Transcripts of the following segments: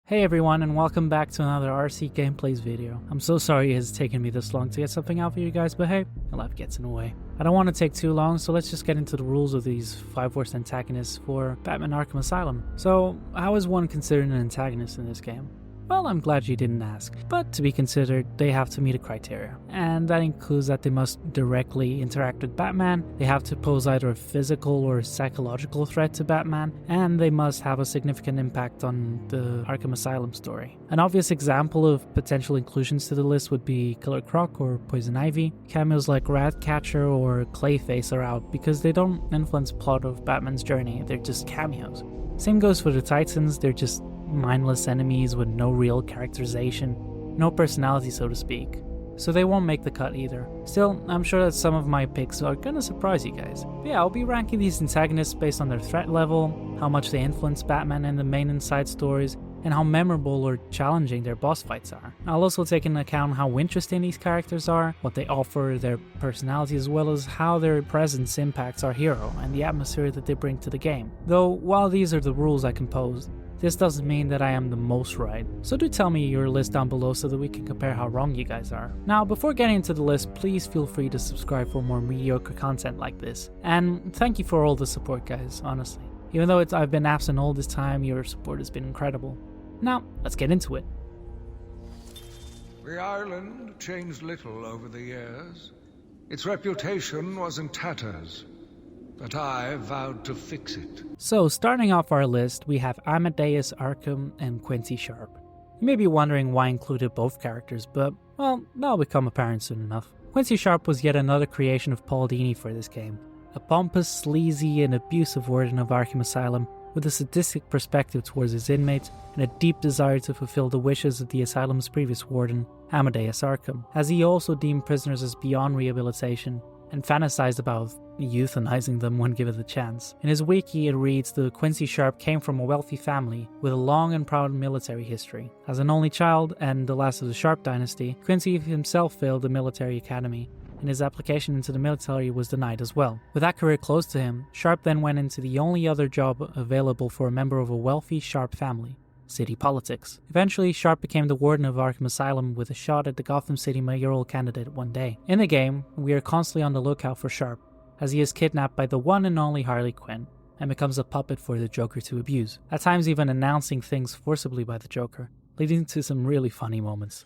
Hey everyone, and welcome back to another RC Gameplays video. I'm so sorry it has taken me this long to get something out for you guys, but hey, life gets in the way. I don't want to take too long, so let's just get into the rules of these 5 worst antagonists for Batman Arkham Asylum. So, how is one considered an antagonist in this game? Well, I'm glad you didn't ask, but to be considered, they have to meet a criteria. And that includes that they must directly interact with Batman, they have to pose either a physical or psychological threat to Batman, and they must have a significant impact on the Arkham Asylum story. An obvious example of potential inclusions to the list would be Killer Croc or Poison Ivy. Cameos like Ratcatcher or Clayface are out because they don't influence the plot of Batman's journey, they're just cameos. Same goes for the Titans, they're just mindless enemies with no real characterization, no personality so to speak, so they won't make the cut either. Still, I'm sure that some of my picks are gonna surprise you guys. But yeah, I'll be ranking these antagonists based on their threat level, how much they influence Batman and the main and side stories, and how memorable or challenging their boss fights are. I'll also take into account how interesting these characters are, what they offer, their personality, as well as how their presence impacts our hero and the atmosphere that they bring to the game. Though, while these are the rules I composed, this doesn't mean that I am the most right, so do tell me your list down below so that we can compare how wrong you guys are. Now, before getting into the list, please feel free to subscribe for more mediocre content like this. And thank you for all the support, guys, honestly. Even though I've been absent all this time, your support has been incredible. Now, let's get into it. The island changed little over the years. Its reputation was in tatters, but I vowed to fix it. So, starting off our list, we have Amadeus Arkham and Quincy Sharp. You may be wondering why I included both characters, but, well, that'll become apparent soon enough. Quincy Sharp was yet another creation of Paul Dini for this game. A pompous, sleazy, and abusive warden of Arkham Asylum, with a sadistic perspective towards his inmates, and a deep desire to fulfill the wishes of the asylum's previous warden, Amadeus Arkham, as he also deemed prisoners as beyond rehabilitation, and fantasized about euthanizing them when given the chance. In his wiki it reads that Quincy Sharp came from a wealthy family with a long and proud military history. As an only child and the last of the Sharp dynasty, Quincy himself failed the military academy, and his application into the military was denied as well. With that career close to him, Sharp then went into the only other job available for a member of a wealthy Sharp family: city politics. Eventually, Sharp became the warden of Arkham Asylum with a shot at the Gotham City mayoral candidate one day. In the game, we are constantly on the lookout for Sharp, as he is kidnapped by the one and only Harley Quinn, and becomes a puppet for the Joker to abuse, at times even announcing things forcibly by the Joker, leading to some really funny moments.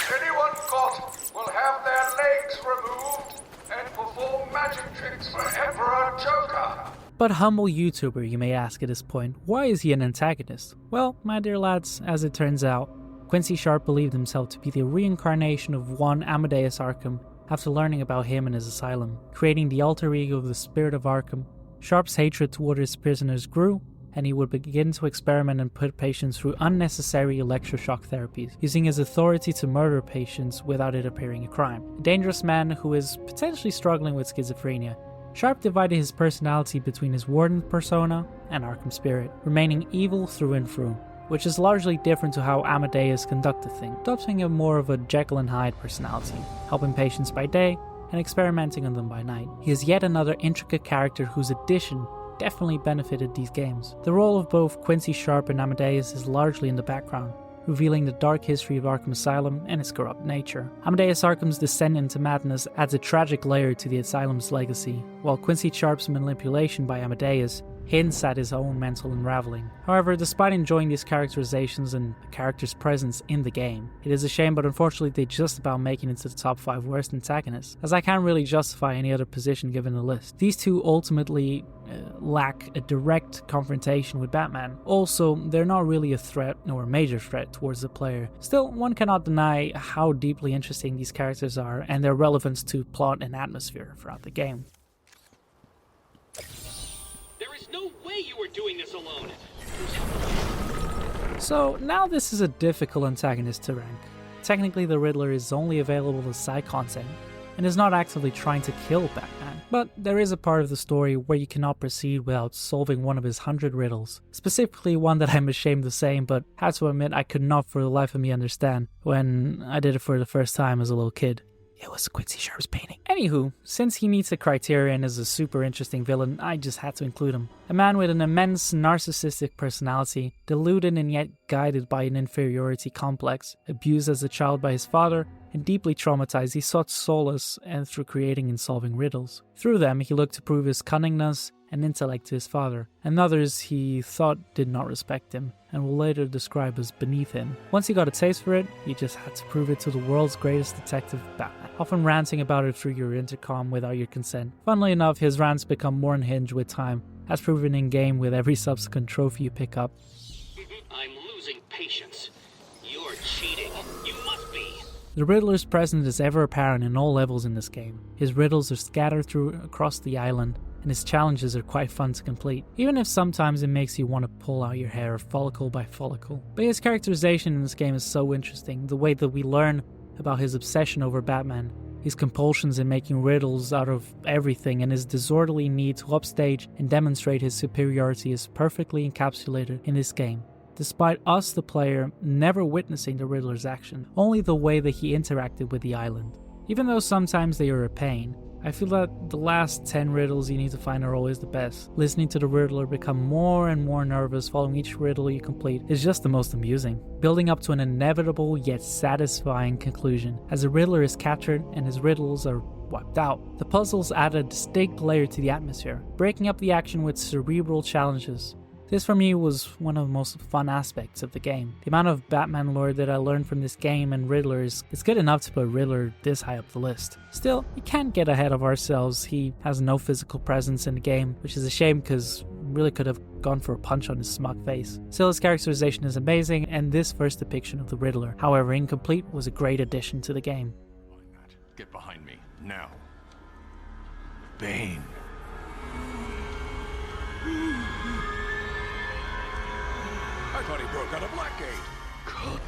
Anyone caught will have their legs removed and perform magic tricks for Emperor Joker. But humble YouTuber, you may ask at this point, why is he an antagonist? Well, my dear lads, as it turns out, Quincy Sharp believed himself to be the reincarnation of one Amadeus Arkham after learning about him and his asylum, creating the alter ego of the spirit of Arkham. Sharp's hatred toward his prisoners grew, and he would begin to experiment and put patients through unnecessary electroshock therapies, using his authority to murder patients without it appearing a crime. A dangerous man who is potentially struggling with schizophrenia, Sharp divided his personality between his warden persona and Arkham spirit, remaining evil through and through, which is largely different to how Amadeus conducted things, adopting a more of a Jekyll and Hyde personality, helping patients by day and experimenting on them by night. He is yet another intricate character whose addition definitely benefited these games. The role of both Quincy Sharp and Amadeus is largely in the background, revealing the dark history of Arkham Asylum and its corrupt nature. Amadeus Arkham's descent into madness adds a tragic layer to the Asylum's legacy, while Quincy Sharp's manipulation by Amadeus hints at his own mental unraveling. However, despite enjoying these characterizations and the character's presence in the game, it is a shame, but unfortunately they just about make it into the top 5 worst antagonists, as I can't really justify any other position given the list. These two ultimately lack a direct confrontation with Batman. Also, they're not really a threat or a major threat towards the player. Still, one cannot deny how deeply interesting these characters are and their relevance to plot and atmosphere throughout the game. No way you were doing this alone. So now this is a difficult antagonist to rank. Technically the Riddler is only available as side content and is not actively trying to kill Batman. But there is a part of the story where you cannot proceed without solving one of his 100 riddles, specifically one that I'm ashamed of saying, but have to admit I could not for the life of me understand when I did it for the first time as a little kid. It was Quincy Sharp's painting. Anywho, since he meets the criteria and is a super interesting villain, I just had to include him. A man with an immense narcissistic personality, deluded and yet guided by an inferiority complex, abused as a child by his father, and deeply traumatized, he sought solace and through creating and solving riddles. Through them, he looked to prove his cunningness and intellect to his father, and others he thought did not respect him, and will later describe as beneath him. Once he got a taste for it, he just had to prove it to the world's greatest detective, Batman, often ranting about it through your intercom without your consent. Funnily enough, his rants become more unhinged with time, as proven in-game with every subsequent trophy you pick up. I'm losing patience. You're cheating. You must be. The Riddler's presence is ever apparent in all levels in this game. His riddles are scattered across the island, and his challenges are quite fun to complete, even if sometimes it makes you want to pull out your hair follicle by follicle. But his characterization in this game is so interesting, the way that we learn about his obsession over Batman, his compulsions in making riddles out of everything, and his disorderly need to upstage and demonstrate his superiority is perfectly encapsulated in this game. Despite us, the player, never witnessing the Riddler's action, only the way that he interacted with the island. Even though sometimes they are a pain, I feel that the last 10 riddles you need to find are always the best. Listening to the Riddler become more and more nervous following each riddle you complete is just the most amusing, building up to an inevitable yet satisfying conclusion as the Riddler is captured and his riddles are wiped out. The puzzles add a distinct layer to the atmosphere, breaking up the action with cerebral challenges. This for me was one of the most fun aspects of the game. The amount of Batman lore that I learned from this game and Riddler is good enough to put Riddler this high up the list. Still, we can't get ahead of ourselves. He has no physical presence in the game, which is a shame because really could have gone for a punch on his smug face. Still, his characterization is amazing, and this first depiction of the Riddler, however incomplete, was a great addition to the game. Get behind me, now. Bane. I thought he broke out of Blackgate. Cut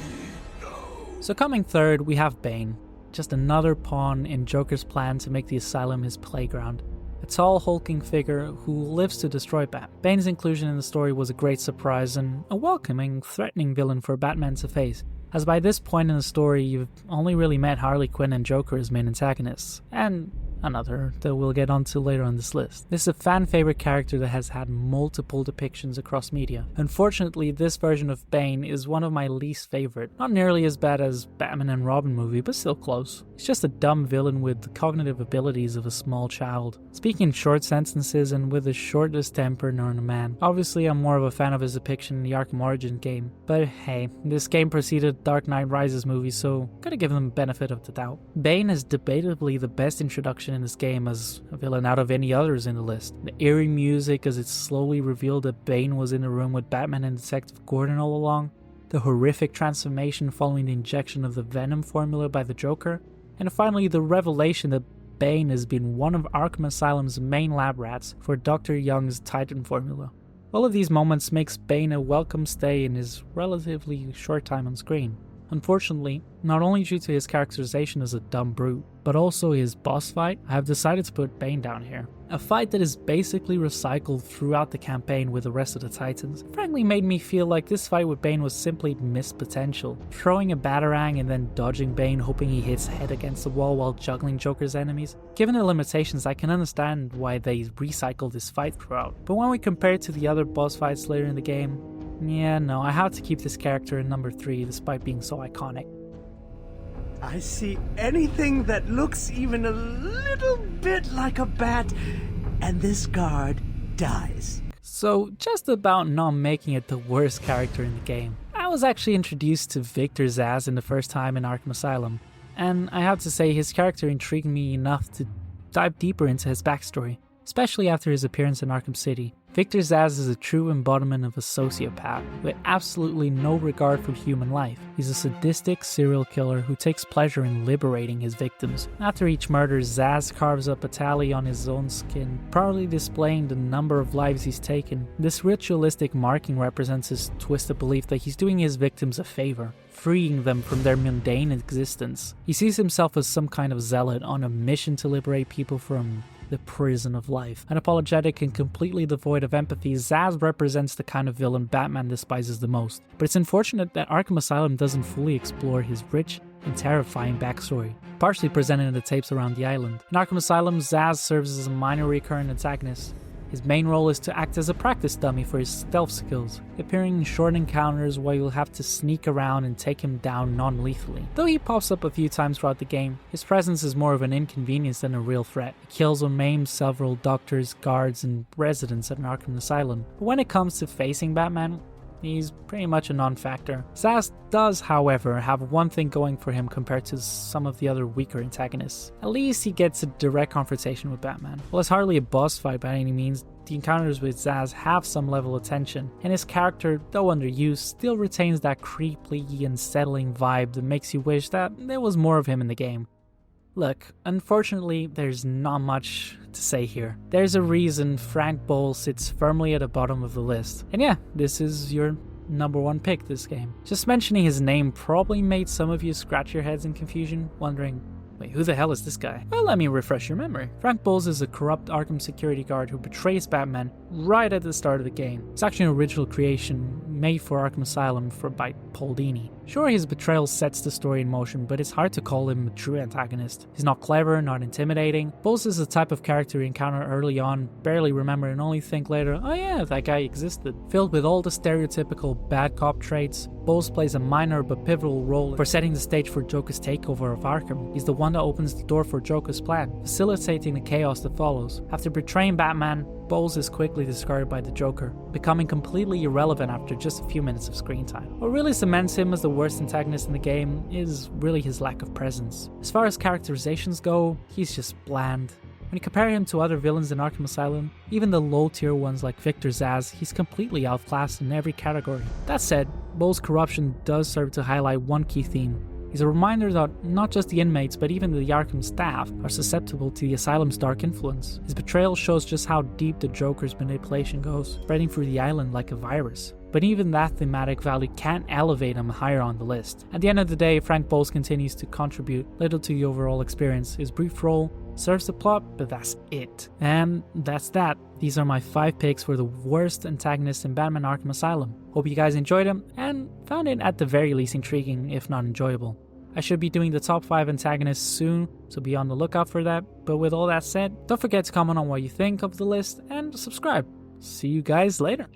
me now. So coming third, we have Bane, just another pawn in Joker's plan to make the asylum his playground. A tall, hulking figure who lives to destroy Batman. Bane's inclusion in the story was a great surprise and a welcoming, threatening villain for Batman to face, as by this point in the story you've only really met Harley Quinn and Joker as main antagonists, and another that we'll get onto later on this list. This is a fan favorite character that has had multiple depictions across media. Unfortunately, this version of Bane is one of my least favorite. Not nearly as bad as Batman and Robin movie, but still close. He's just a dumb villain with the cognitive abilities of a small child, speaking in short sentences and with the shortest temper known to man. Obviously, I'm more of a fan of his depiction in the Arkham Origin game, but hey, this game preceded Dark Knight Rises movie, so gotta give them the benefit of the doubt. Bane is debatably the best introduction in this game as a villain out of any others in the list. The eerie music as it slowly revealed that Bane was in the room with Batman and Detective Gordon all along, the horrific transformation following the injection of the Venom formula by the Joker, and finally the revelation that Bane has been one of Arkham Asylum's main lab rats for Dr. Young's Titan formula. All of these moments makes Bane a welcome stay in his relatively short time on screen. Unfortunately, not only due to his characterization as a dumb brute, but also his boss fight, I have decided to put Bane down here. A fight that is basically recycled throughout the campaign with the rest of the Titans, frankly made me feel like this fight with Bane was simply missed potential. Throwing a Batarang and then dodging Bane hoping he hits head against the wall while juggling Joker's enemies. Given the limitations, I can understand why they recycled this fight throughout, but when we compare it to the other boss fights later in the game, yeah, no, I have to keep this character in number 3 despite being so iconic. I see anything that looks even a little bit like a bat, and this guard dies. So, just about not making it the worst character in the game. I was actually introduced to Victor Zsasz in the first time in Arkham Asylum, and I have to say his character intrigued me enough to dive deeper into his backstory, especially after his appearance in Arkham City. Victor Zsasz is a true embodiment of a sociopath with absolutely no regard for human life. He's a sadistic serial killer who takes pleasure in liberating his victims. After each murder, Zsasz carves up a tally on his own skin, proudly displaying the number of lives he's taken. This ritualistic marking represents his twisted belief that he's doing his victims a favor, freeing them from their mundane existence. He sees himself as some kind of zealot on a mission to liberate people from the prison of life. Unapologetic and completely devoid of empathy, Zsasz represents the kind of villain Batman despises the most. But it's unfortunate that Arkham Asylum doesn't fully explore his rich and terrifying backstory, partially presented in the tapes around the island. In Arkham Asylum, Zsasz serves as a minor recurrent antagonist. His main role is to act as a practice dummy for his stealth skills, appearing in short encounters where you'll have to sneak around and take him down non-lethally. Though he pops up a few times throughout the game, his presence is more of an inconvenience than a real threat. He kills or maims several doctors, guards, and residents at Arkham Asylum. But when it comes to facing Batman, he's pretty much a non-factor. Zsasz does, however, have one thing going for him compared to some of the other weaker antagonists. At least he gets a direct confrontation with Batman. While it's hardly a boss fight by any means, the encounters with Zsasz have some level of tension, and his character, though underused, still retains that creepy, unsettling vibe that makes you wish that there was more of him in the game. Look, unfortunately, there's not much to say here. There's a reason Frank Bowles sits firmly at the bottom of the list. And yeah, this is your number one pick this game. Just mentioning his name probably made some of you scratch your heads in confusion, wondering, wait, who the hell is this guy? Well, let me refresh your memory. Frank Bowles is a corrupt Arkham security guard who betrays Batman right at the start of the game. It's actually an original creation made for Arkham Asylum by Paul Dini. Sure, his betrayal sets the story in motion, but it's hard to call him a true antagonist. He's not clever, not intimidating. Bowles is the type of character you encounter early on, barely remember, and only think later, oh yeah, that guy existed. Filled with all the stereotypical bad cop traits, Bowles plays a minor but pivotal role for setting the stage for Joker's takeover of Arkham. He's the one that opens the door for Joker's plan, facilitating the chaos that follows. After betraying Batman, Bowles is quickly discarded by the Joker, becoming completely irrelevant after just a few minutes of screen time. What really cements him as the worst antagonist in the game is really his lack of presence. As far as characterizations go, he's just bland. When you compare him to other villains in Arkham Asylum, even the low-tier ones like Victor Zsasz, he's completely outclassed in every category. That said, Bowles' corruption does serve to highlight one key theme. He's a reminder that not just the inmates, but even the Arkham staff are susceptible to the Asylum's dark influence. His betrayal shows just how deep the Joker's manipulation goes, spreading through the island like a virus. But even that thematic value can't elevate him higher on the list. At the end of the day, Frank Bowles continues to contribute little to the overall experience. His brief role serves the plot, but that's it. And that's that. These are my 5 picks for the worst antagonists in Batman Arkham Asylum. Hope you guys enjoyed them and found it at the very least intriguing, if not enjoyable. I should be doing the top 5 antagonists soon, so be on the lookout for that. But with all that said, don't forget to comment on what you think of the list and subscribe. See you guys later.